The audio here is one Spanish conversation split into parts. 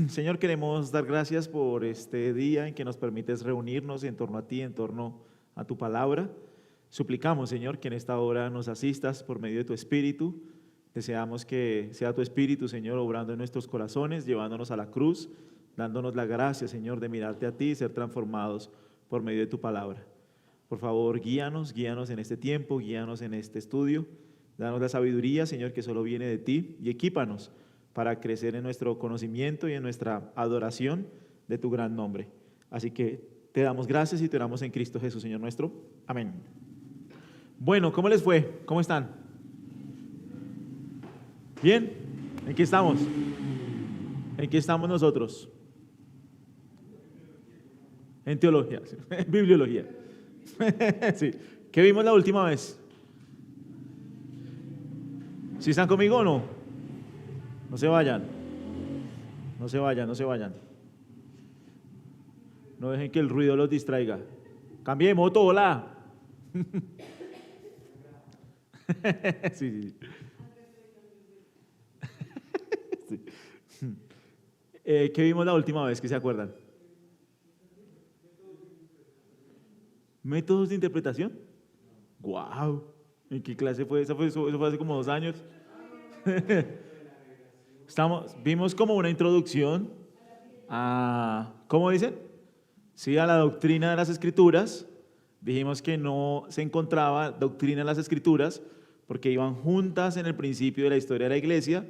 Señor, queremos dar gracias por este día en que nos permites reunirnos en torno a ti, en torno a tu palabra. Suplicamos, Señor, que en esta hora nos asistas por medio de tu Espíritu. Deseamos que sea tu Espíritu, Señor, obrando en nuestros corazones, llevándonos a la cruz, dándonos la gracia, Señor, de mirarte a ti y ser transformados por medio de tu palabra. Por favor, guíanos en este tiempo, guíanos en este estudio. Danos la sabiduría, Señor, que solo viene de ti, y equípanos para crecer en nuestro conocimiento y en nuestra adoración de tu gran nombre. Así que te damos gracias y te oramos en Cristo Jesús, Señor nuestro. Amén. Bueno, ¿cómo les fue? ¿Cómo están? ¿Bien? ¿En qué estamos? ¿En qué estamos nosotros? En teología, en bibliología. Sí. ¿Qué vimos la última vez? ¿Sí están conmigo o no? No se vayan. No se vayan, no se vayan. No dejen que el ruido los distraiga. Cambie de moto, hola. Sí, sí. Sí. ¿Qué vimos la última vez? ¿Que se acuerdan? ¿Métodos de interpretación? ¡Guau! ¿En qué clase fue? Eso fue hace como 2 años. Vimos como una introducción a, ¿cómo dicen? Sí, a la doctrina de las Escrituras. Dijimos que no se encontraba doctrina en las Escrituras porque iban juntas en el principio de la historia de la iglesia,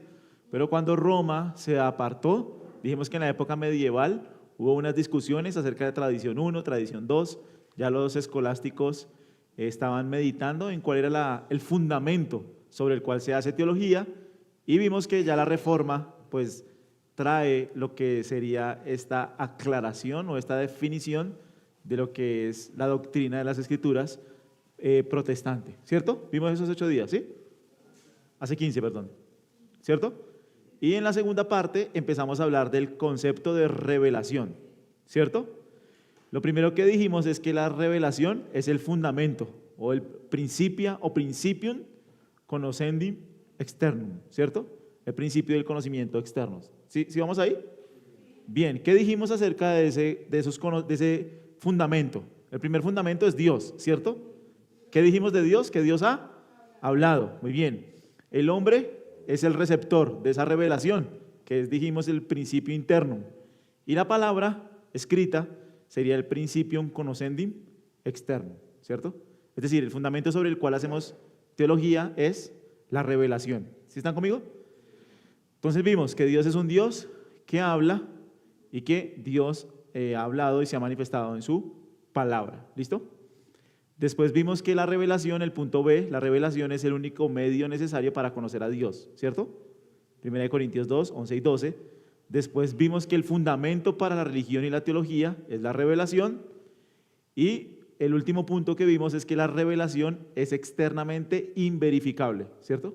pero cuando Roma se apartó, dijimos que en la época medieval hubo unas discusiones acerca de tradición 1, tradición 2, ya los escolásticos estaban meditando en cuál era el fundamento sobre el cual se hace teología, y vimos que ya la Reforma pues trae lo que sería esta aclaración o esta definición de lo que es la doctrina de las Escrituras protestante, ¿cierto? Vimos esos 8 días, ¿sí? Hace 15, perdón, ¿cierto? Y en la segunda parte empezamos a hablar del concepto de revelación, ¿cierto? Lo primero que dijimos es que la revelación es el fundamento o el principia o principium cognoscendi externum, ¿cierto? El principio del conocimiento externo. ¿Sí vamos ahí? Bien, ¿qué dijimos acerca de ese fundamento? El primer fundamento es Dios, ¿cierto? ¿Qué dijimos de Dios? Que Dios ha hablado. Muy bien. El hombre es el receptor de esa revelación, que es, dijimos, el principio interno. Y la palabra escrita sería el principium cognoscendi externo, ¿cierto? Es decir, el fundamento sobre el cual hacemos teología es la revelación. ¿Sí están conmigo? Entonces vimos que Dios es un Dios que habla y que Dios ha hablado y se ha manifestado en su palabra. ¿Listo? Después vimos que la revelación, el punto B, la revelación es el único medio necesario para conocer a Dios, ¿cierto? 1 Corintios 2, 11 y 12. Después vimos que el fundamento para la religión y la teología es la revelación. Y el último punto que vimos es que la revelación es externamente inverificable, ¿cierto?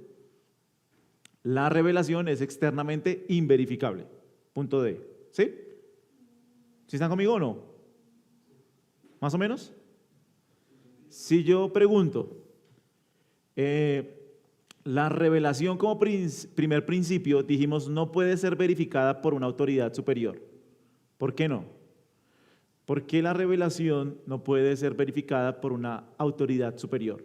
La revelación es externamente inverificable. Punto D. ¿Sí? ¿Sí están conmigo o no? ¿Más o menos? Si yo pregunto, la revelación como primer principio, dijimos, no puede ser verificada por una autoridad superior. ¿Por qué no? ¿Por qué la revelación no puede ser verificada por una autoridad superior?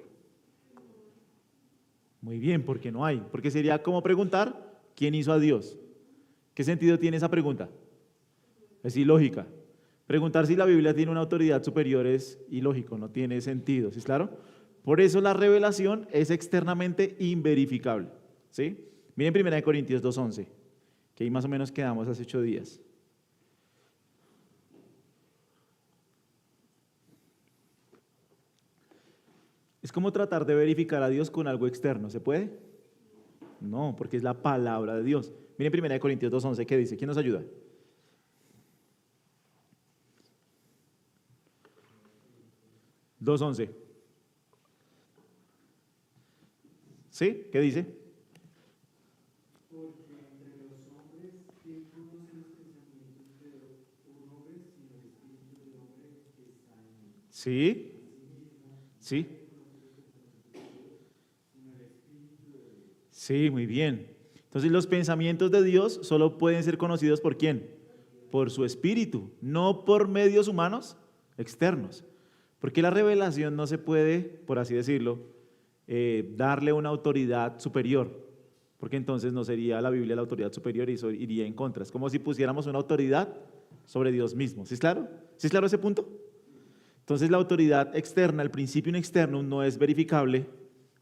Muy bien, porque no hay. Porque sería como preguntar, ¿quién hizo a Dios? ¿Qué sentido tiene esa pregunta? Es ilógica. Preguntar si la Biblia tiene una autoridad superior es ilógico, no tiene sentido, ¿sí es claro? Por eso la revelación es externamente inverificable, ¿sí? Miren 1 Corintios 2:11, que ahí más o menos quedamos hace 8 días. Es como tratar de verificar a Dios con algo externo, ¿se puede? No, porque es la palabra de Dios. Miren 1 Corintios 2:11, ¿qué dice? ¿Quién nos ayuda? $2:11. ¿Sí? ¿Qué dice? Porque entre los hombres, ¿quién conoce los pensamientos de un hombre sino el espíritu del hombre que está en él? Sí, sí, sí, muy bien. Entonces los pensamientos de Dios solo pueden ser conocidos ¿por quién? Por su Espíritu, no por medios humanos externos. Porque la revelación no se puede, por así decirlo, darle una autoridad superior, porque entonces no sería la Biblia la autoridad superior y eso iría en contra. Es como si pusiéramos una autoridad sobre Dios mismo. ¿Sí es claro? ¿Sí es claro ese punto? Entonces la autoridad externa, el principio in externum, no es verificable,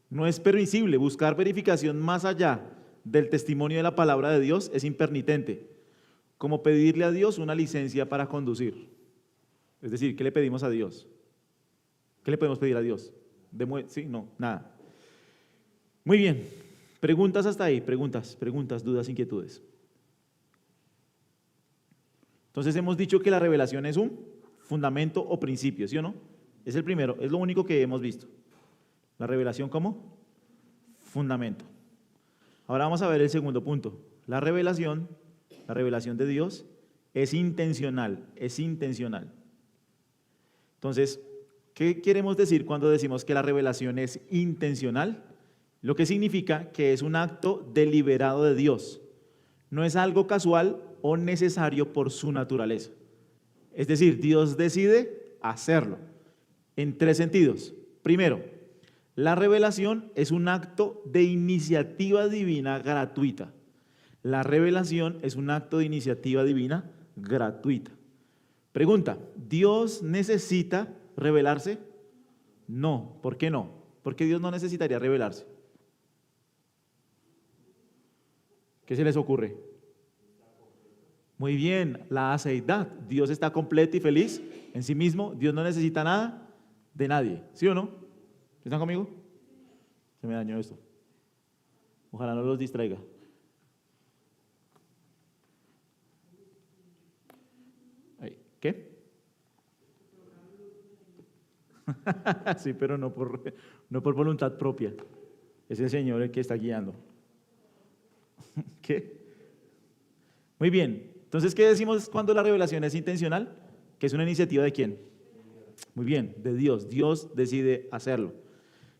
no es permisible. Buscar verificación más allá del testimonio de la palabra de Dios es impermitente, como pedirle a Dios una licencia para conducir. Es decir, ¿qué le pedimos a Dios? ¿Qué le podemos pedir a Dios? ¿Sí? No, nada. Muy bien, preguntas hasta ahí, preguntas, dudas, inquietudes. Entonces hemos dicho que la revelación es un fundamento o principio, ¿sí o no? Es el primero, es lo único que hemos visto. La revelación como fundamento. Ahora vamos a ver el segundo punto. La revelación de Dios es intencional, es intencional. Entonces, ¿qué queremos decir cuando decimos que la revelación es intencional? Lo que significa que es un acto deliberado de Dios. No es algo casual o necesario por su naturaleza. Es decir, Dios decide hacerlo en tres sentidos. Primero, la revelación es un acto de iniciativa divina gratuita. La revelación es un acto de iniciativa divina gratuita. Pregunta, ¿Dios necesita revelarse? No. ¿Por qué no? ¿Por qué Dios no necesitaría revelarse? ¿Qué se les ocurre? Muy bien, la aceidad. Dios está completo y feliz en sí mismo. Dios no necesita nada de nadie. ¿Sí o no? ¿Están conmigo? Se me dañó esto. Ojalá no los distraiga. ¿Qué? Sí, pero no por voluntad propia. Es el Señor el que está guiando. ¿Qué? Muy bien. Entonces, ¿qué decimos cuando la revelación es intencional? ¿Que es una iniciativa de quién? Muy bien, de Dios. Dios decide hacerlo.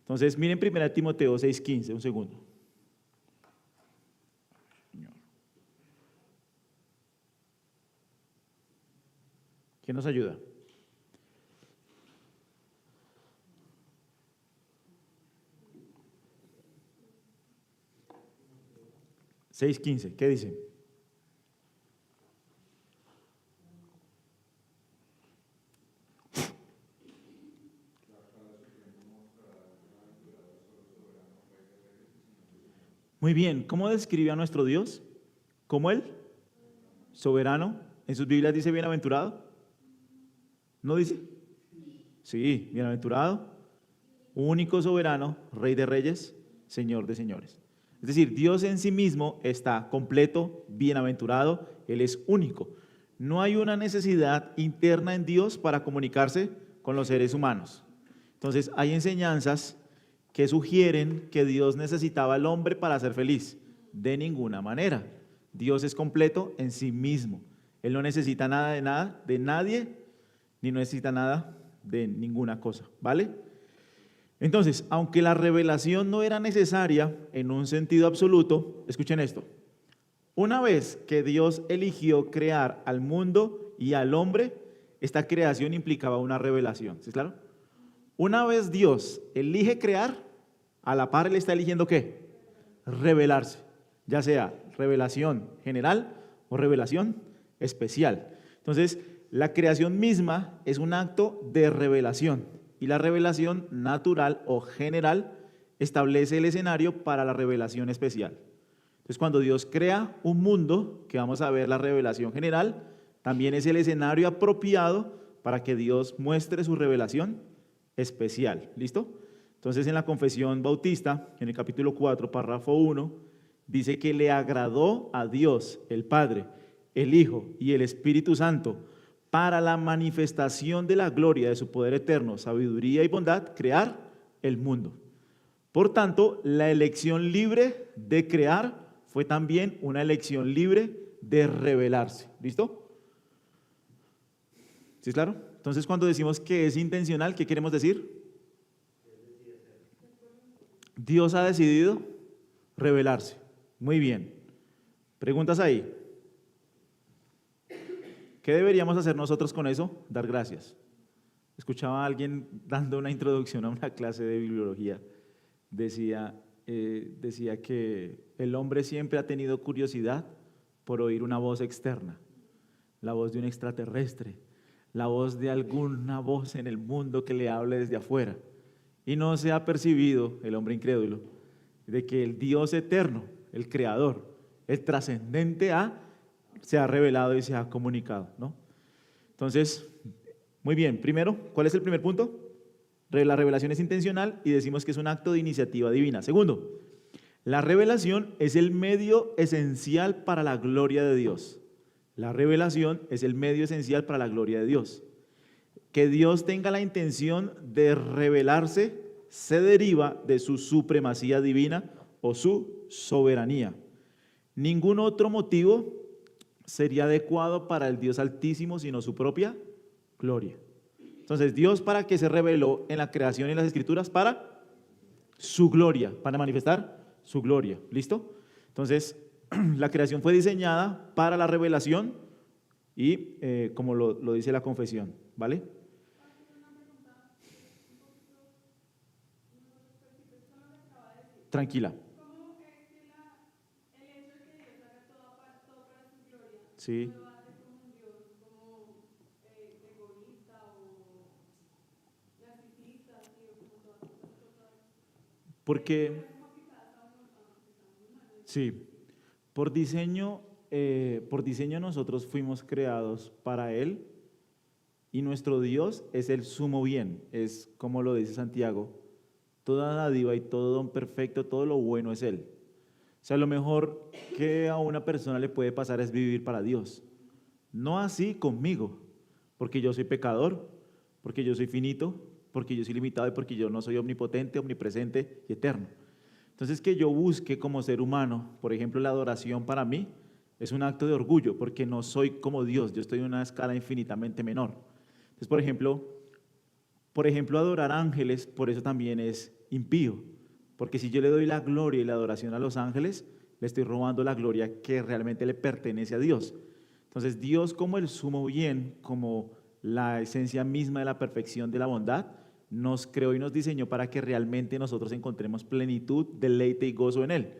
Entonces, miren 1 Timoteo 6:15, un segundo. ¿Quién nos ayuda? (6:15), ¿qué dice? Muy bien, ¿cómo describe a nuestro Dios? ¿Como Él? Soberano. ¿En sus Biblias dice bienaventurado? ¿No dice? Sí, bienaventurado, único soberano, Rey de reyes, Señor de señores. Es decir, Dios en sí mismo está completo, bienaventurado, Él es único. No hay una necesidad interna en Dios para comunicarse con los seres humanos. Entonces, hay enseñanzas que sugieren que Dios necesitaba al hombre para ser feliz. De ninguna manera. Dios es completo en sí mismo. Él no necesita nada de nadie, ni no necesita nada de ninguna cosa, ¿vale? Entonces, aunque la revelación no era necesaria en un sentido absoluto, escuchen esto. Una vez que Dios eligió crear al mundo y al hombre, esta creación implicaba una revelación, ¿sí es claro? Una vez Dios elige crear, a la par Él está eligiendo ¿qué? Revelarse, ya sea revelación general o revelación especial. Entonces, la creación misma es un acto de revelación y la revelación natural o general establece el escenario para la revelación especial. Entonces, cuando Dios crea un mundo, que vamos a ver la revelación general, también es el escenario apropiado para que Dios muestre su revelación especial. ¿Listo? Entonces, en la Confesión Bautista, en el capítulo 4, párrafo 1, dice que le agradó a Dios, el Padre, el Hijo y el Espíritu Santo, para la manifestación de la gloria de su poder eterno, sabiduría y bondad, crear el mundo. Por tanto, la elección libre de crear fue también una elección libre de revelarse. ¿Listo? ¿Sí es claro? Entonces, cuando decimos que es intencional, ¿qué queremos decir? Dios ha decidido revelarse. Muy bien. Preguntas ahí. ¿Qué deberíamos hacer nosotros con eso? Dar gracias. Escuchaba a alguien dando una introducción a una clase de bibliología. Decía que el hombre siempre ha tenido curiosidad por oír una voz externa, la voz de un extraterrestre, la voz de alguna voz en el mundo que le hable desde afuera. Y no se ha percibido, el hombre incrédulo, de que el Dios eterno, el creador, el trascendente se ha revelado y se ha comunicado, ¿no? Entonces, muy bien, primero, ¿cuál es el primer punto? La revelación es intencional y decimos que es un acto de iniciativa divina. Segundo, la revelación es el medio esencial para la gloria de Dios. La revelación es el medio esencial para la gloria de Dios. Que Dios tenga la intención de revelarse se deriva de su supremacía divina o su soberanía. Ningún otro motivo sería adecuado para el Dios Altísimo sino su propia gloria. Entonces, Dios, ¿para qué se reveló en la creación y en las Escrituras? Para su gloria, para manifestar su gloria. ¿Listo? Entonces, la creación fue diseñada para la revelación y como lo dice la confesión, ¿vale? Tranquila. Sí. Porque, sí, por diseño nosotros fuimos creados para Él y nuestro Dios es el sumo bien, es como lo dice Santiago, toda dádiva y todo don perfecto, todo lo bueno es Él. O sea, lo mejor que a una persona le puede pasar es vivir para Dios. No así conmigo, porque yo soy pecador, porque yo soy finito, porque yo soy limitado y porque yo no soy omnipotente, omnipresente y eterno. Entonces, que yo busque como ser humano, por ejemplo, la adoración para mí es un acto de orgullo, porque no soy como Dios, yo estoy en una escala infinitamente menor. Entonces, por ejemplo, adorar ángeles, por eso también es impío, porque si yo le doy la gloria y la adoración a los ángeles, le estoy robando la gloria que realmente le pertenece a Dios. Entonces, Dios como el sumo bien, como la esencia misma de la perfección de la bondad, nos creó y nos diseñó para que realmente nosotros encontremos plenitud, deleite y gozo en Él.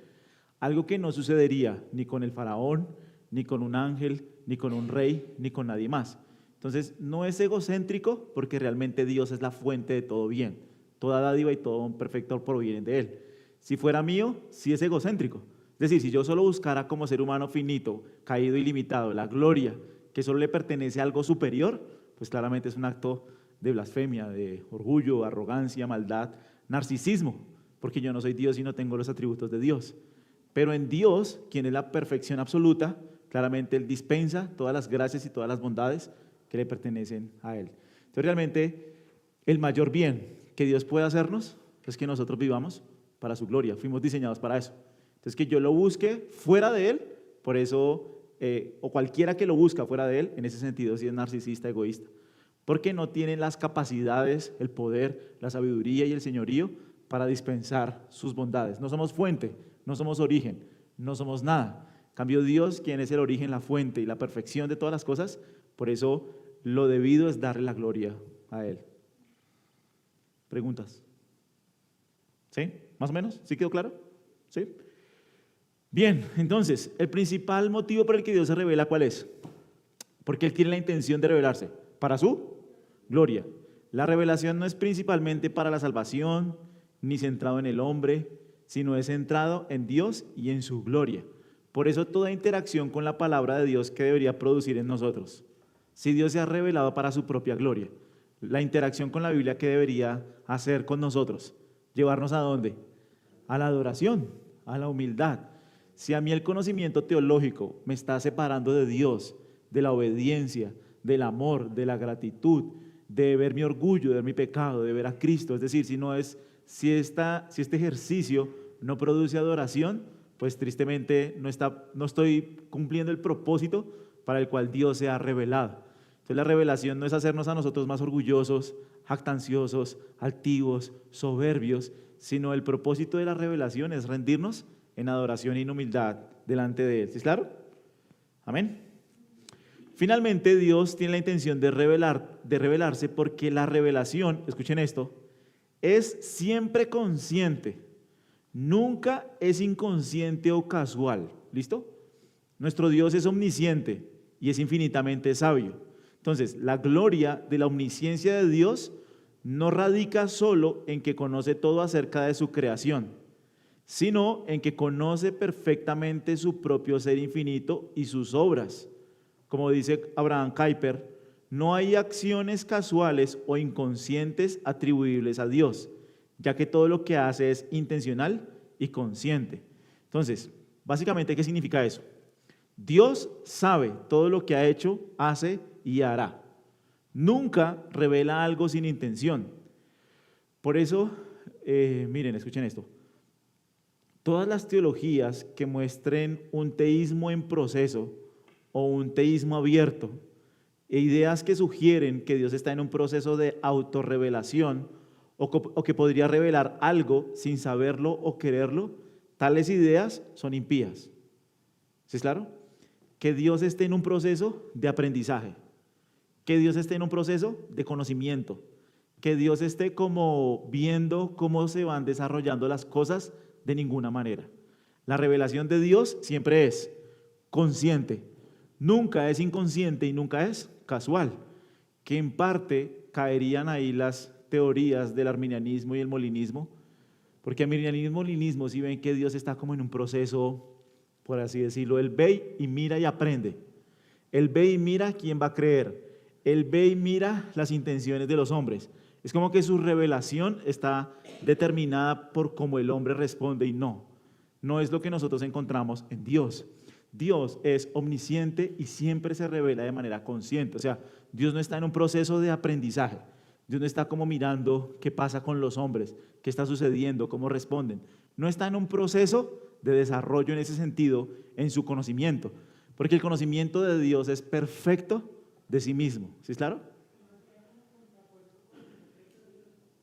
Algo que no sucedería ni con el faraón, ni con un ángel, ni con un rey, ni con nadie más. Entonces, no es egocéntrico porque realmente Dios es la fuente de todo bien. Toda dádiva y todo un perfecto provienen de Él. Si fuera mío, sí es egocéntrico. Es decir, si yo solo buscara como ser humano finito, caído y limitado, la gloria que solo le pertenece a algo superior, pues claramente es un acto de blasfemia, de orgullo, arrogancia, maldad, narcisismo, porque yo no soy Dios y no tengo los atributos de Dios. Pero en Dios, quien es la perfección absoluta, claramente Él dispensa todas las gracias y todas las bondades que le pertenecen a Él. Entonces realmente el mayor bien que Dios puede hacernos es que nosotros vivamos para su gloria, fuimos diseñados para eso. Entonces que yo lo busque fuera de Él, por eso, o cualquiera que lo busca fuera de Él, en ese sentido sí es narcisista, egoísta, porque no tienen las capacidades, el poder, la sabiduría y el señorío para dispensar sus bondades. No somos fuente, no somos origen, no somos nada. En cambio Dios, quien es el origen, la fuente y la perfección de todas las cosas, por eso lo debido es darle la gloria a Él. ¿Preguntas? ¿Sí? ¿Más o menos? ¿Sí quedó claro? ¿Sí? Bien, entonces, el principal motivo por el que Dios se revela, ¿cuál es? Porque Él tiene la intención de revelarse, para su gloria. La revelación no es principalmente para la salvación, ni centrado en el hombre, sino es centrado en Dios y en su gloria. Por eso toda interacción con la palabra de Dios que debería producir en nosotros. Si Dios se ha revelado para su propia gloria, la interacción con la Biblia que debería hacer con nosotros, llevarnos ¿a dónde? A la adoración, a la humildad. Si a mí el conocimiento teológico me está separando de Dios, de la obediencia, del amor, de la gratitud, de ver mi orgullo, de ver mi pecado, de ver a Cristo, es decir, si este ejercicio no produce adoración, pues tristemente no estoy cumpliendo el propósito para el cual Dios se ha revelado. Entonces la revelación no es hacernos a nosotros más orgullosos, jactanciosos, altivos, soberbios, sino el propósito de la revelación es rendirnos en adoración y en humildad delante de Él. ¿Sí es claro? Amén. Finalmente, Dios tiene la intención de revelarse porque la revelación, escuchen esto, es siempre consciente, nunca es inconsciente o casual. ¿Listo? Nuestro Dios es omnisciente y es infinitamente sabio. Entonces, la gloria de la omnisciencia de Dios no radica solo en que conoce todo acerca de su creación, sino en que conoce perfectamente su propio ser infinito y sus obras. Como dice Abraham Kuyper, no hay acciones casuales o inconscientes atribuibles a Dios, ya que todo lo que hace es intencional y consciente. Entonces, básicamente, ¿qué significa eso? Dios sabe todo lo que ha hecho, hace y hará. Nunca revela algo sin intención. Por eso, miren, escuchen esto. Todas las teologías que muestren un teísmo en proceso o un teísmo abierto, e ideas que sugieren que Dios está en un proceso de autorrevelación o que podría revelar algo sin saberlo o quererlo, tales ideas son impías. ¿Sí es claro? Que Dios esté en un proceso de aprendizaje, que Dios esté en un proceso de conocimiento, que Dios esté como viendo cómo se van desarrollando las cosas, de ninguna manera. La revelación de Dios siempre es consciente, nunca es inconsciente y nunca es casual, que en parte caerían ahí las teorías del arminianismo y el molinismo, porque arminianismo y molinismo si ven que Dios está como en un proceso, por así decirlo, Él ve y mira y aprende, Él ve y mira quién va a creer, Él ve y mira las intenciones de los hombres. Es como que su revelación está determinada por cómo el hombre responde y no es lo que nosotros encontramos en Dios. Dios es omnisciente y siempre se revela de manera consciente. O sea, Dios no está en un proceso de aprendizaje. Dios no está como mirando qué pasa con los hombres, qué está sucediendo, cómo responden. No está en un proceso de desarrollo en ese sentido en su conocimiento, porque el conocimiento de Dios es perfecto de sí mismo. ¿Sí es claro?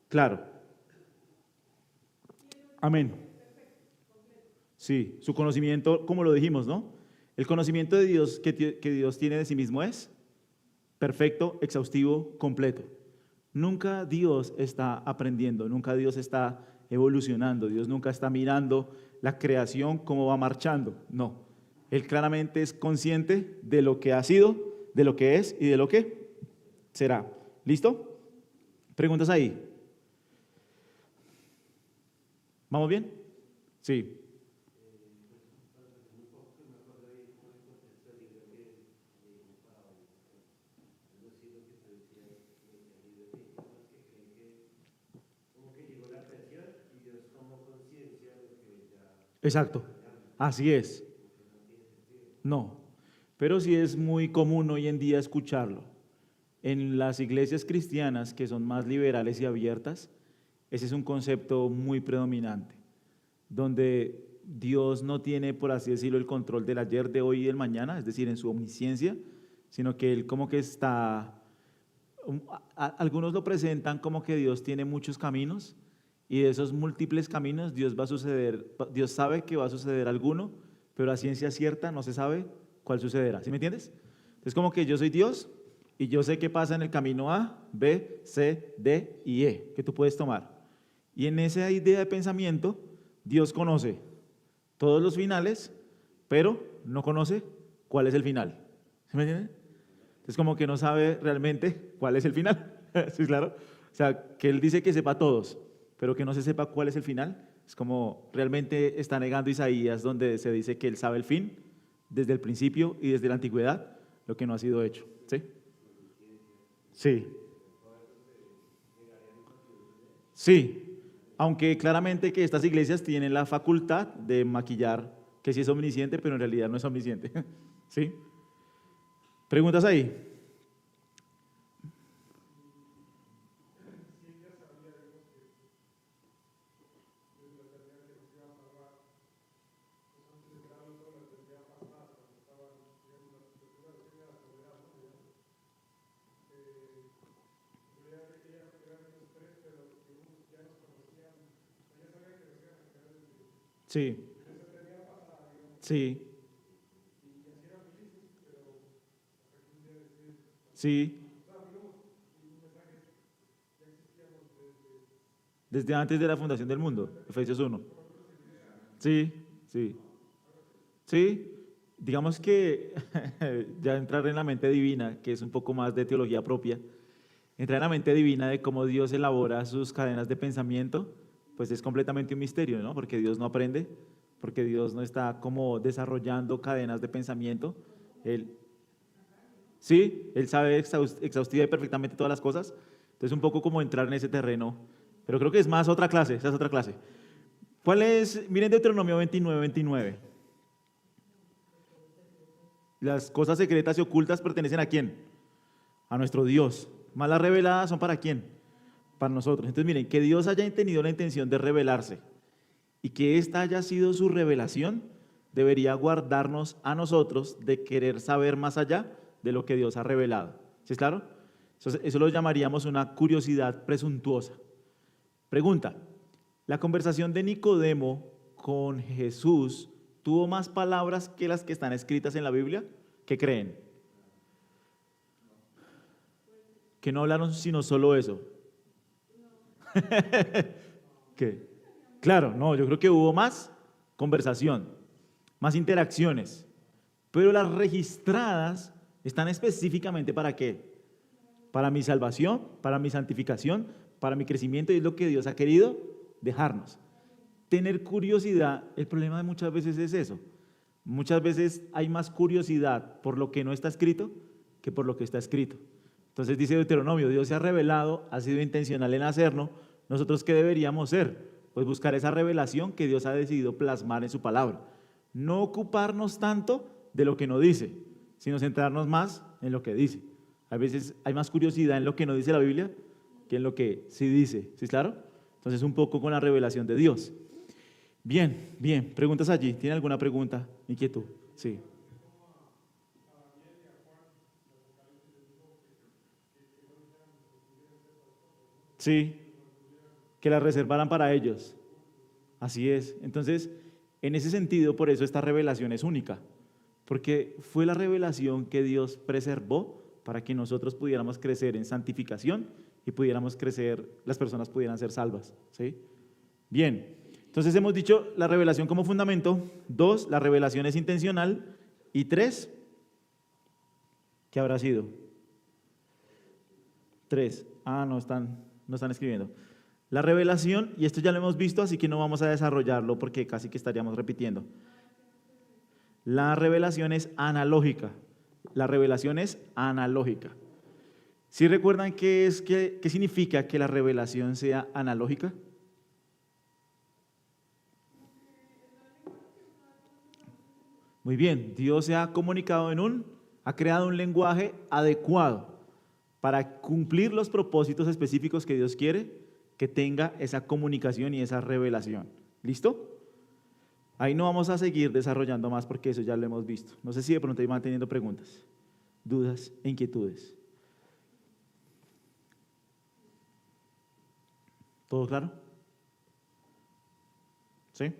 Claro. Amén. Sí, su conocimiento, como lo dijimos, ¿no? El conocimiento de Dios que Dios tiene de sí mismo es perfecto, exhaustivo, completo. Nunca Dios está aprendiendo, nunca Dios está evolucionando, Dios nunca está mirando la creación cómo va marchando. No, Él claramente es consciente de lo que ha sido, de lo que es y de lo que será. ¿Listo? ¿Preguntas ahí? ¿Vamos bien? Sí. Exacto. Así es. No. Pero sí es muy común hoy en día escucharlo. En las iglesias cristianas que son más liberales y abiertas, ese es un concepto muy predominante, donde Dios no tiene, por así decirlo, el control del ayer, de hoy y del mañana, es decir, en su omnisciencia, sino que Él como que está, algunos lo presentan como que Dios tiene muchos caminos y de esos múltiples caminos Dios sabe que va a suceder alguno, pero a ciencia cierta no se sabe cuál sucederá. ¿Sí me entiendes? Es como que yo soy Dios y yo sé qué pasa en el camino A, B, C, D y E, que tú puedes tomar. Y en esa idea de pensamiento, Dios conoce todos los finales, pero no conoce cuál es el final. ¿Sí me entiende? Es como que no sabe realmente cuál es el final. ¿Sí, claro? O sea, que Él dice que sepa todos, pero que no se sepa cuál es el final. Es como realmente está negando Isaías, donde se dice que Él sabe el fin desde el principio y desde la antigüedad, lo que no ha sido hecho. ¿Sí? Sí. Sí. Aunque claramente que estas iglesias tienen la facultad de maquillar que sí es omnisciente, pero en realidad no es omnisciente. ¿Sí? ¿Preguntas ahí? Sí. Sí, sí, desde antes de la fundación del mundo, Efesios 1. Sí, sí, sí. Digamos que ya entrar en la mente divina, que es un poco más de teología propia, entrar en la mente divina de cómo Dios elabora sus cadenas de pensamiento, pues es completamente un misterio, ¿no? Porque Dios no aprende, porque Dios no está como desarrollando cadenas de pensamiento. Él, sí, Él sabe exhaustiva y perfectamente todas las cosas. Entonces un poco como entrar en ese terreno, pero creo que es más otra clase, esa es otra clase. ¿Cuál es? Miren Deuteronomio 29:29. Las cosas secretas y ocultas pertenecen ¿a quién? A nuestro Dios. Más las reveladas son ¿para quién? Para nosotros. Entonces miren, que Dios haya tenido la intención de revelarse y que esta haya sido su revelación, debería guardarnos a nosotros de querer saber más allá de lo que Dios ha revelado. ¿Sí es claro? Eso lo llamaríamos una curiosidad presuntuosa. Pregunta, ¿la conversación de Nicodemo con Jesús tuvo más palabras que las que están escritas en la Biblia? ¿Qué creen? Que no hablaron sino solo eso. ¿Qué? Claro, no, yo creo que hubo más conversación, más interacciones, pero las registradas están específicamente ¿para qué? Para mi salvación, para mi santificación, para mi crecimiento, y es lo que Dios ha querido dejarnos. Tener curiosidad, el problema de muchas veces es eso. Muchas veces hay más curiosidad por lo que no está escrito que por lo que está escrito. Entonces dice Deuteronomio, Dios se ha revelado, ha sido intencional en hacerlo. ¿Nosotros qué deberíamos ser? Pues buscar esa revelación que Dios ha decidido plasmar en su palabra. No ocuparnos tanto de lo que no dice, sino centrarnos más en lo que dice. A veces hay más curiosidad en lo que no dice la Biblia que en lo que sí dice. ¿Sí es claro? Entonces un poco con la revelación de Dios. Bien, bien. Preguntas allí. ¿Tiene alguna pregunta, inquietud? Sí. Sí, que la reservaran para ellos. Así es. Entonces, en ese sentido, por eso esta revelación es única, porque fue la revelación que Dios preservó para que nosotros pudiéramos crecer en santificación y pudiéramos crecer, las personas pudieran ser salvas. ¿Sí? Bien, entonces hemos dicho la revelación como fundamento. 2, la revelación es intencional. Y 3, ¿qué habrá sido? 3, no están escribiendo. La revelación, y esto ya lo hemos visto, así que no vamos a desarrollarlo porque casi que estaríamos repitiendo. La revelación es analógica. La revelación es analógica. ¿Sí recuerdan qué significa que la revelación sea analógica? Muy bien, Dios se ha comunicado ha creado un lenguaje adecuado para cumplir los propósitos específicos que Dios quiere que tenga esa comunicación y esa revelación. ¿Listo? Ahí no vamos a seguir desarrollando más porque eso ya lo hemos visto. No sé si de pronto van teniendo preguntas, dudas e inquietudes. ¿Todo claro? ¿Sí?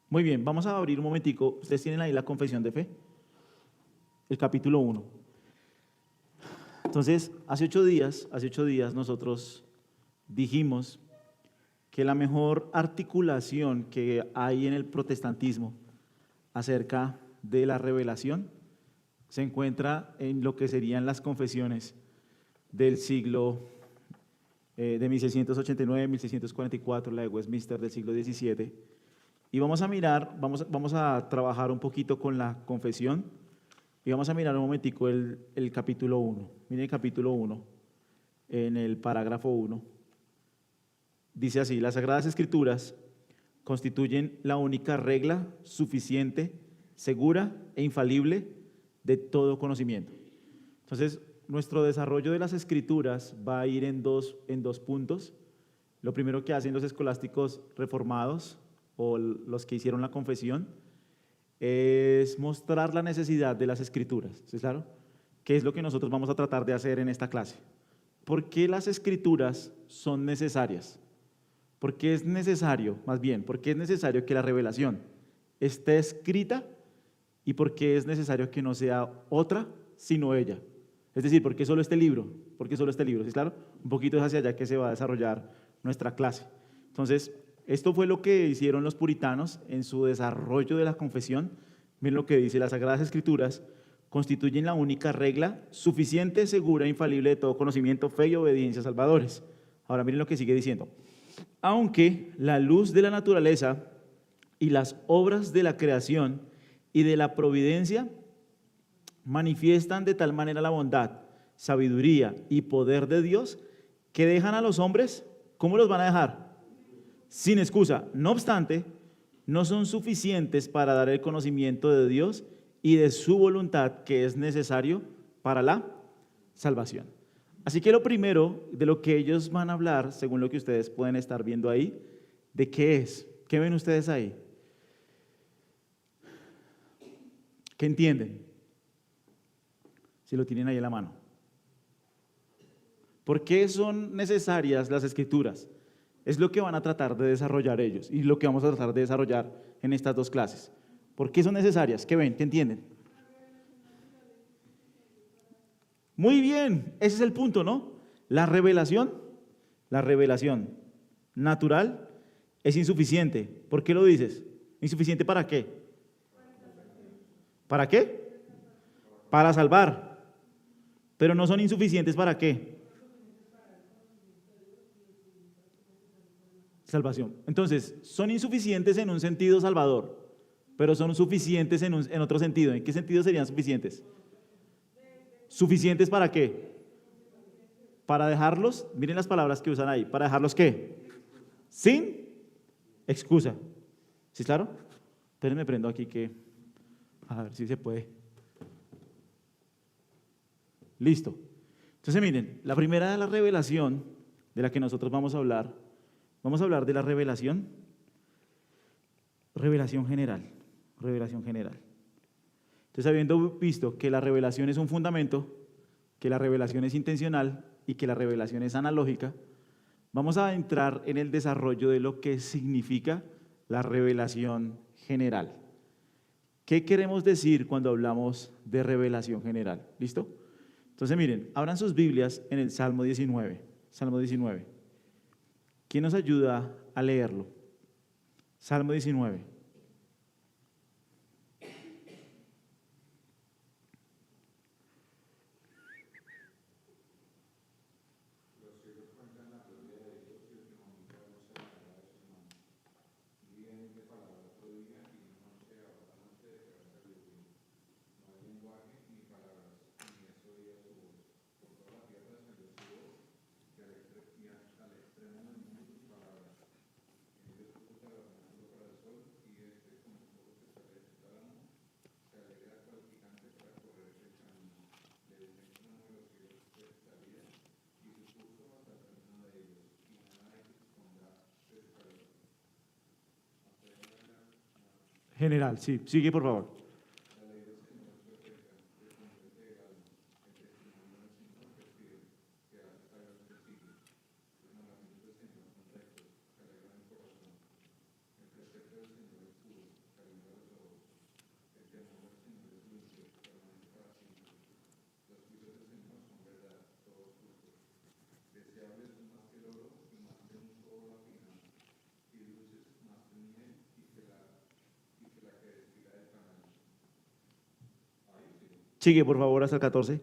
Muy bien, vamos a abrir un momentico. Ustedes tienen ahí la confesión de fe, el capítulo 1. Entonces, hace 8 días nosotros dijimos que la mejor articulación que hay en el protestantismo acerca de la revelación se encuentra en lo que serían las confesiones del siglo de 1689, 1644, la de Westminster del siglo XVII. Y vamos a mirar, vamos a trabajar un poquito con la confesión y vamos a mirar un momentico el capítulo 1. Miren el capítulo 1, en el parágrafo 1. Dice así: las Sagradas Escrituras constituyen la única regla suficiente, segura e infalible de todo conocimiento. Entonces, nuestro desarrollo de las Escrituras va a ir en dos puntos. Lo primero que hacen los escolásticos reformados o los que hicieron la confesión es mostrar la necesidad de las Escrituras. ¿Sí, claro? ¿Qué es lo que nosotros vamos a tratar de hacer en esta clase? ¿Por qué las Escrituras son necesarias? ¿Por qué es necesario, más bien, por qué es necesario que la revelación está escrita y por qué es necesario que no sea otra sino ella. Es decir, ¿por qué solo este libro? ¿Por qué solo este libro? ¿Sí, claro? Un poquito es hacia allá que se va a desarrollar nuestra clase. Entonces, esto fue lo que hicieron los puritanos en su desarrollo de la confesión. Miren lo que dice: las Sagradas Escrituras constituyen la única regla suficiente, segura e infalible de todo conocimiento, fe y obediencia salvadores. Ahora miren lo que sigue diciendo: aunque la luz de la naturaleza y las obras de la creación y de la providencia manifiestan de tal manera la bondad, sabiduría y poder de Dios, que dejan a los hombres, ¿cómo los van a dejar? Sin excusa. No obstante, no son suficientes para dar el conocimiento de Dios y de su voluntad, que es necesario para la salvación. Así que lo primero de lo que ellos van a hablar, según lo que ustedes pueden estar viendo ahí, ¿de qué es? ¿Qué ven ustedes ahí? ¿Qué entienden? Si lo tienen ahí en la mano. ¿Por qué son necesarias las Escrituras? Es lo que van a tratar de desarrollar ellos y lo que vamos a tratar de desarrollar en estas dos clases. ¿Por qué son necesarias? ¿Qué ven? ¿Qué entienden? Muy bien, ese es el punto, ¿no? La revelación natural es insuficiente. ¿Por qué lo dices? ¿Insuficiente para qué? ¿Para qué? Para salvar. Pero no son insuficientes ¿para qué? Salvación. Entonces, son insuficientes en un sentido salvador, pero son suficientes en otro sentido. ¿En qué sentido serían suficientes? ¿Suficientes para qué? Para dejarlos, miren las palabras que usan ahí, ¿para dejarlos qué? Sin excusa. ¿Sí, claro? Entonces me prendo aquí que, a ver si se puede. Listo. Entonces miren, la primera de la revelación de la que nosotros vamos a hablar de la revelación general. Entonces, habiendo visto que la revelación es un fundamento, que la revelación es intencional y que la revelación es analógica, vamos a entrar en el desarrollo de lo que significa la revelación general. ¿Qué queremos decir cuando hablamos de revelación general? ¿Listo? Entonces, miren, abran sus Biblias en el Salmo 19. Salmo 19. ¿Quién nos ayuda a leerlo? Salmo 19. General, sí. Sigue, por favor. Sigue, por favor, hasta el 14.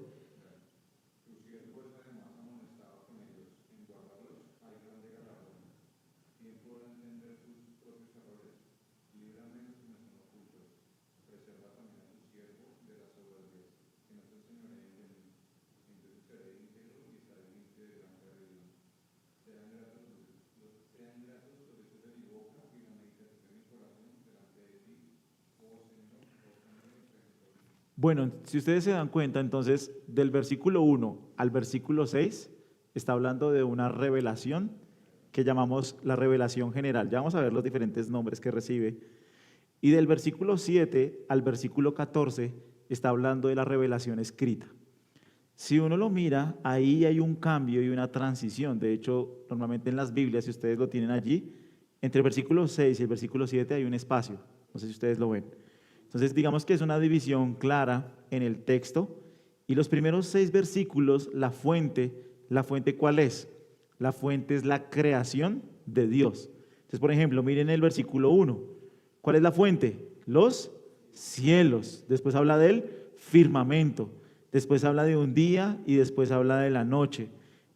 Bueno, si ustedes se dan cuenta, entonces, del versículo 1 al versículo 6, está hablando de una revelación que llamamos la revelación general. Ya vamos a ver los diferentes nombres que recibe. Y del versículo 7 al versículo 14, está hablando de la revelación escrita. Si uno lo mira, ahí hay un cambio y una transición. De hecho, normalmente en las Biblias, si ustedes lo tienen allí, entre el versículo 6 y el versículo 7 hay un espacio. No sé si ustedes lo ven. Entonces, digamos que es una división clara en el texto. Y los primeros 6 versículos, ¿la fuente cuál es? La fuente es la creación de Dios. Entonces, por ejemplo, miren el versículo 1. ¿Cuál es la fuente? Los cielos. Después habla del firmamento. Después habla de un día y después habla de la noche.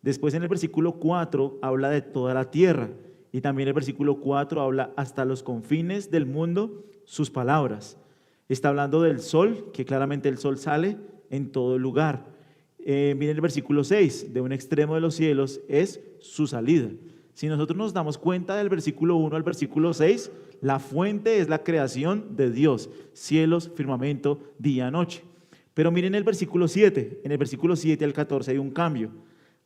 Después en el versículo 4 habla de toda la tierra. Y también el versículo 4 habla hasta los confines del mundo, sus palabras. Está hablando del sol, que claramente el sol sale en todo lugar. Miren el versículo 6, de un extremo de los cielos es su salida. Si nosotros nos damos cuenta del versículo 1 al versículo 6, la fuente es la creación de Dios, cielos, firmamento, día, noche. Pero miren el versículo 7, en el versículo 7 al 14 hay un cambio.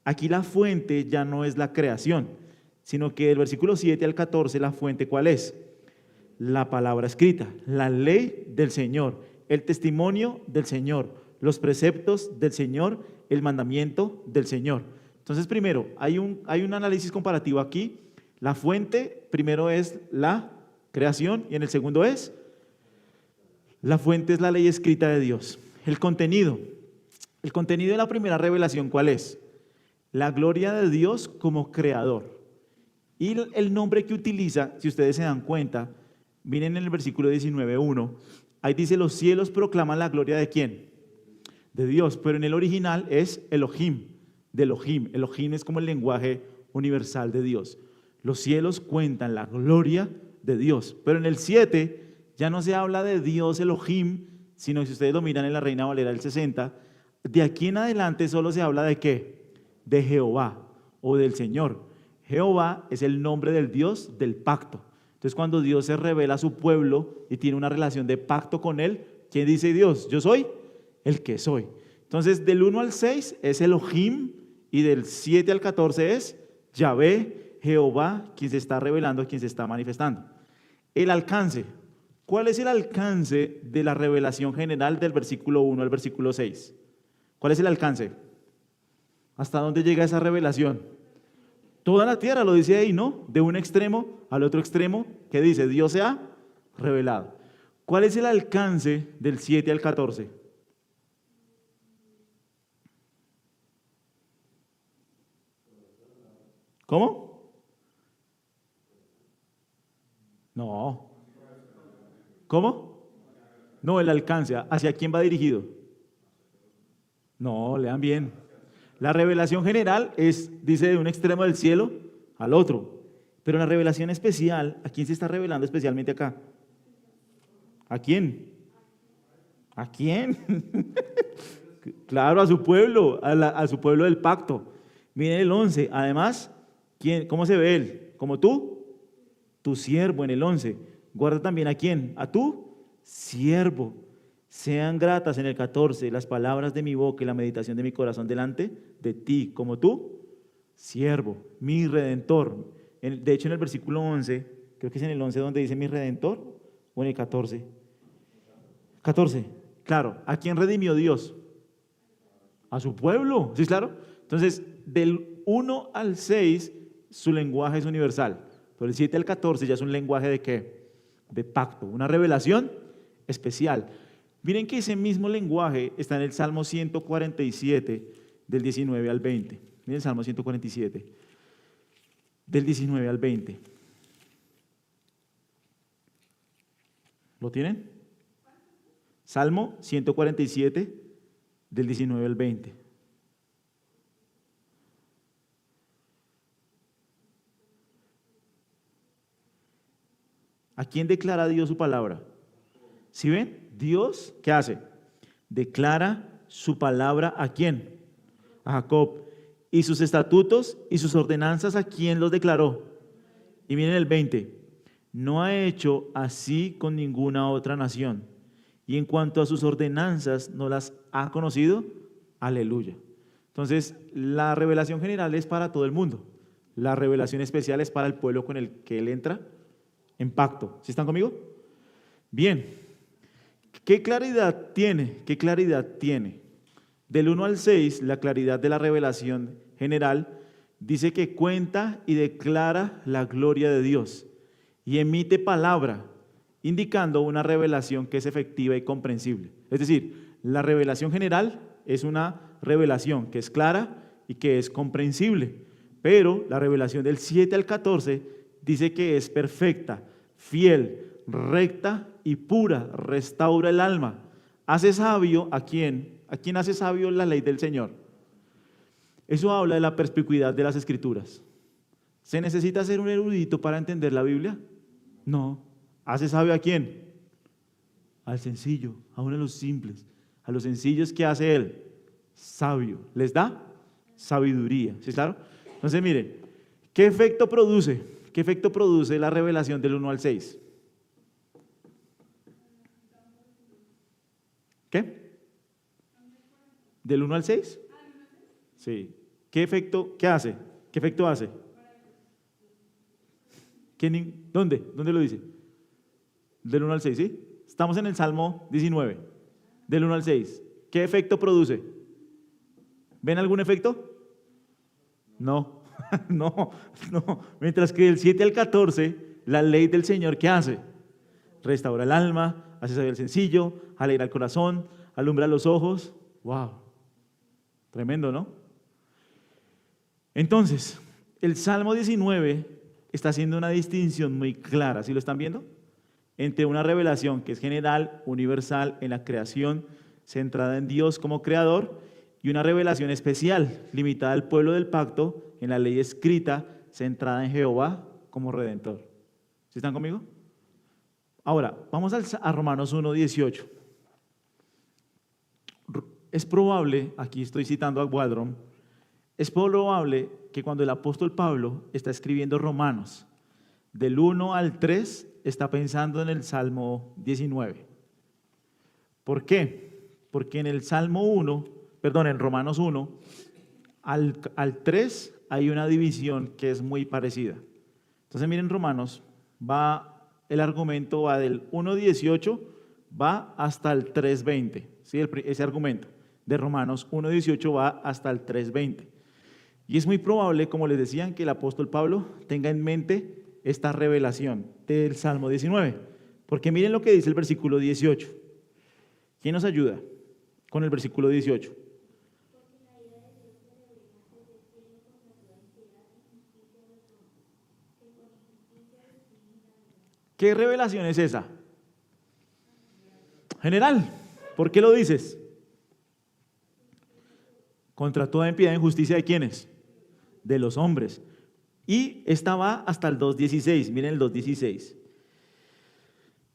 Aquí la fuente ya no es la creación, sino que del versículo 7 al 14 la fuente ¿cuál es? La palabra escrita, la ley del Señor, el testimonio del Señor, los preceptos del Señor, el mandamiento del Señor. Entonces, primero, hay un análisis comparativo aquí. La fuente, primero es la creación y en el segundo es, la fuente es la ley escrita de Dios. El contenido de la primera revelación, ¿cuál es? La gloria de Dios como creador. Y el nombre que utiliza, si ustedes se dan cuenta, miren en el versículo 19:1, ahí dice, los cielos proclaman la gloria ¿de quién? De Dios, pero en el original es Elohim, de Elohim. Elohim es como el lenguaje universal de Dios. Los cielos cuentan la gloria de Dios, pero en el 7 ya no se habla de Dios Elohim, sino que si ustedes lo miran en la Reina Valera del 60, de aquí en adelante solo se habla de ¿qué? De Jehová o del Señor. Jehová es el nombre del Dios del pacto. Entonces cuando Dios se revela a su pueblo y tiene una relación de pacto con él, ¿quién dice Dios? Yo soy el que soy. Entonces del 1 al 6 es Elohim y del 7 al 14 es Yahvé, Jehová, quien se está revelando, quien se está manifestando. El alcance. ¿Cuál es el alcance de la revelación general del versículo 1 al versículo 6? ¿Cuál es el alcance? ¿Hasta dónde llega esa revelación? Toda la tierra, lo dice ahí, ¿no? De un extremo al otro extremo, ¿qué dice? Dios se ha revelado. ¿Cuál es el alcance del 7 al 14? ¿Cómo? No. ¿Cómo? No, el alcance. ¿Hacia quién va dirigido? No, lean bien. La revelación general dice de un extremo del cielo al otro. Pero la revelación especial, ¿a quién se está revelando especialmente acá? ¿A quién? ¿A quién? Claro, a su pueblo, a su pueblo del pacto. Miren el 11. Además, ¿cómo se ve él? ¿Como tú? Tu siervo en el 11. Guarda también a quién? A tu siervo. Sean gratas en el 14 las palabras de mi boca y la meditación de mi corazón delante de ti, como tú, siervo, mi redentor. De hecho, en el versículo 11, creo que es en el 11 donde dice mi redentor, o en el 14. 14, claro. ¿A quién redimió Dios? A su pueblo, ¿sí, claro? Entonces, del 1 al 6, su lenguaje es universal. Pero el 7 al 14 ya es un lenguaje de ¿qué? De pacto, una revelación especial. Miren que ese mismo lenguaje está en el Salmo 147, del 19 al 20. Miren el Salmo 147, del 19 al 20. ¿Lo tienen? Salmo 147, del 19 al 20. ¿A quién declara Dios su palabra? ¿Sí ven? Dios, ¿qué hace? Declara su palabra ¿a quién? A Jacob. Y sus estatutos y sus ordenanzas ¿a quién los declaró? Y miren el 20. No ha hecho así con ninguna otra nación. Y en cuanto a sus ordenanzas, ¿no las ha conocido? Aleluya. Entonces, la revelación general es para todo el mundo. La revelación especial es para el pueblo con el que él entra en pacto. ¿Sí están conmigo? Bien. ¿Qué claridad tiene? ¿Qué claridad tiene? Del 1 al 6, la claridad de la revelación general dice que cuenta y declara la gloria de Dios y emite palabra indicando una revelación que es efectiva y comprensible. Es decir, la revelación general es una revelación que es clara y que es comprensible, pero la revelación del 7 al 14 dice que es perfecta, fiel, recta y pura, restaura el alma. Hace sabio ¿a quién? ¿A quién hace sabio la ley del Señor? Eso habla de la perspicuidad de las Escrituras. ¿Se necesita ser un erudito para entender la Biblia? No. ¿Hace sabio a quién? Al sencillo, a uno de los simples, a los sencillos. ¿Qué hace Él? Sabio. ¿Les da? Sabiduría. ¿Sí, claro? Entonces, miren, ¿qué efecto produce? ¿Qué efecto produce la revelación del 1 al 6? ¿Qué? ¿Del 1 al 6? Sí. ¿Qué efecto? ¿Qué hace? ¿Qué efecto hace? ¿Dónde? ¿Dónde lo dice? Del 1 al 6, ¿sí? Estamos en el Salmo 19, del 1 al 6. ¿Qué efecto produce? ¿Ven algún efecto? No, no. Mientras que del 7 al 14, la ley del Señor, ¿qué hace? Restaura el alma, hace sabio al sencillo, alegra el corazón, alumbra los ojos. ¡Wow! Tremendo, ¿no? Entonces, el Salmo 19 está haciendo una distinción muy clara, ¿sí lo están viendo? Entre una revelación que es general, universal, en la creación, centrada en Dios como creador, y una revelación especial, limitada al pueblo del pacto, en la ley escrita, centrada en Jehová como redentor. ¿Sí están conmigo? Ahora, vamos a Romanos 1:18. Es probable, aquí estoy citando a Waldron, es probable que cuando el apóstol Pablo está escribiendo Romanos, del 1 al 3, está pensando en el Salmo 19. ¿Por qué? Porque en el en Romanos 1, al 3 hay una división que es muy parecida. Entonces miren Romanos, el argumento va del 1:18, va hasta el 3:20, ¿sí? Ese argumento de Romanos 1:18 va hasta el 3:20. Y es muy probable, como les decían, que el apóstol Pablo tenga en mente esta revelación del Salmo 19. Porque miren lo que dice el versículo 18. ¿Quién nos ayuda con el versículo 18? ¿Qué revelación es esa? General. ¿Por qué lo dices? Contra toda impiedad e injusticia ¿de quiénes? De los hombres. Y esta va hasta el 2:16. Miren el 2:16.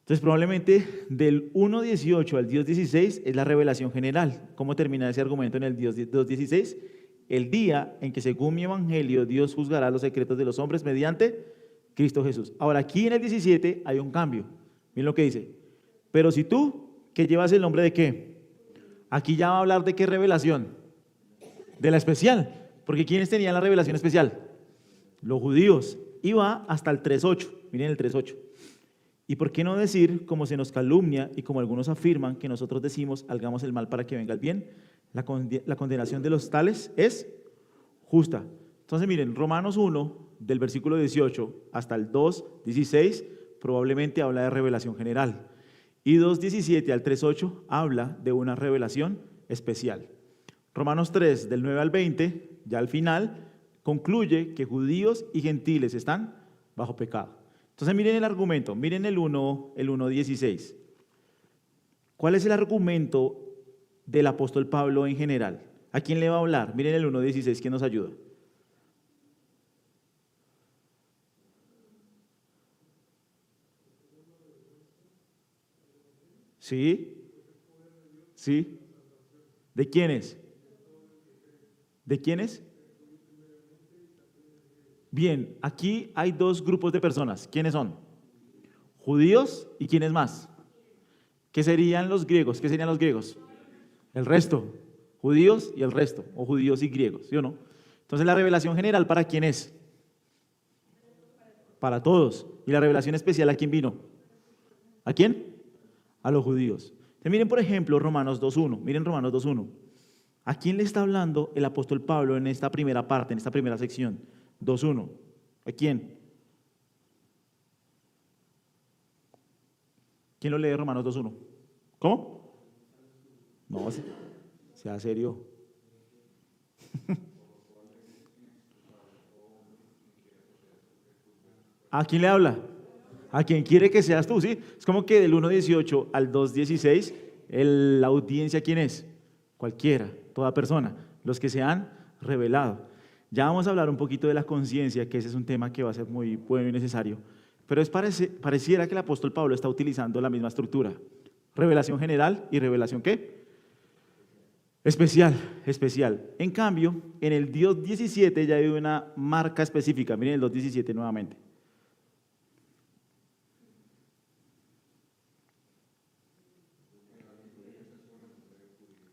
Entonces probablemente del 1:18 al 2:16 es la revelación general. ¿Cómo termina ese argumento en el 2:16? El día en que según mi evangelio Dios juzgará los secretos de los hombres mediante Cristo Jesús. Ahora aquí en el 17 hay un cambio. Miren lo que dice. Pero si tú, que llevas el nombre de qué, aquí ya va a hablar de qué revelación, de la especial, porque ¿quiénes tenían la revelación especial? Los judíos. Y va hasta el 3:8. Miren el 3:8. ¿Y por qué no decir, como se nos calumnia y como algunos afirman que nosotros decimos, hagamos el mal para que venga el bien? La condenación de los tales es justa. Entonces miren, Romanos 1, del versículo 18 hasta el 2:16, probablemente habla de revelación general. Y 2:17 al 3:8 habla de una revelación especial. Romanos 3, del 9 al 20, ya al final, concluye que judíos y gentiles están bajo pecado. Entonces miren el argumento, miren el 1:16. ¿Cuál es el argumento del apóstol Pablo en general? ¿A quién le va a hablar? Miren el 1:16, ¿quién nos ayuda? ¿Sí? ¿Sí? ¿De quiénes? ¿De quiénes? Bien, aquí hay dos grupos de personas. ¿Quiénes son? Judíos y ¿quiénes más? ¿Qué serían los griegos? ¿Qué serían los griegos? El resto. Judíos y el resto, o judíos y griegos, ¿sí o no? Entonces la revelación general, ¿para quién es? Para todos. ¿Y la revelación especial a quién vino? ¿A quién? A los judíos. Entonces, miren por ejemplo Romanos 2:1. Miren Romanos 2:1. ¿A quién le está hablando el apóstol Pablo en esta primera parte, en esta primera sección? 2:1. ¿A quién? ¿Quién lo lee Romanos 2.1? ¿Cómo? No, sea serio. ¿A quién le habla? A quien quiere que seas tú, ¿sí? Es como que del 1.18 al 2.16, la audiencia, ¿quién es? Cualquiera, toda persona, los que se han revelado. Ya vamos a hablar un poquito de la conciencia, que ese es un tema que va a ser muy bueno y necesario. Pero pareciera que el apóstol Pablo está utilizando la misma estructura. Revelación general y revelación ¿qué? Especial, especial. En cambio, en el 2.17 ya hay una marca específica. Miren el 2.17 nuevamente.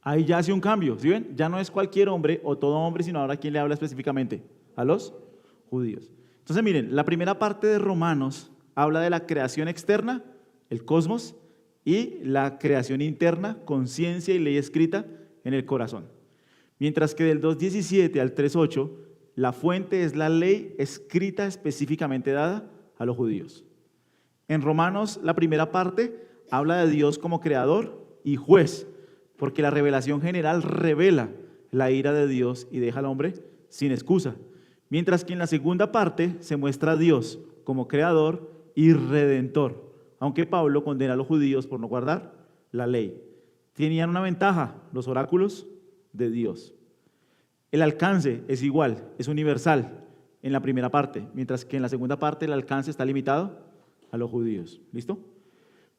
Ahí ya hace un cambio, ¿sí ven? Ya no es cualquier hombre o todo hombre, sino ahora ¿quién le habla específicamente? A los judíos. Entonces miren, la primera parte de Romanos habla de la creación externa, el cosmos, y la creación interna, conciencia y ley escrita en el corazón. Mientras que del 2.17 al 3.8, la fuente es la ley escrita específicamente dada a los judíos. En Romanos, la primera parte habla de Dios como creador y juez, porque la revelación general revela la ira de Dios y deja al hombre sin excusa. Mientras que en la segunda parte se muestra a Dios como creador y redentor, aunque Pablo condena a los judíos por no guardar la ley. Tenían una ventaja, los oráculos de Dios. El alcance es igual, es universal en la primera parte, mientras que en la segunda parte el alcance está limitado a los judíos. ¿Listo?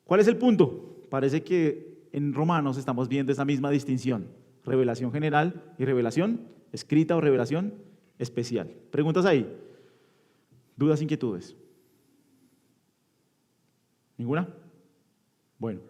¿Cuál es el punto? Parece que en Romanos estamos viendo esa misma distinción, revelación general y revelación escrita o revelación especial. ¿Preguntas ahí? ¿Dudas, inquietudes? ¿Ninguna? Bueno.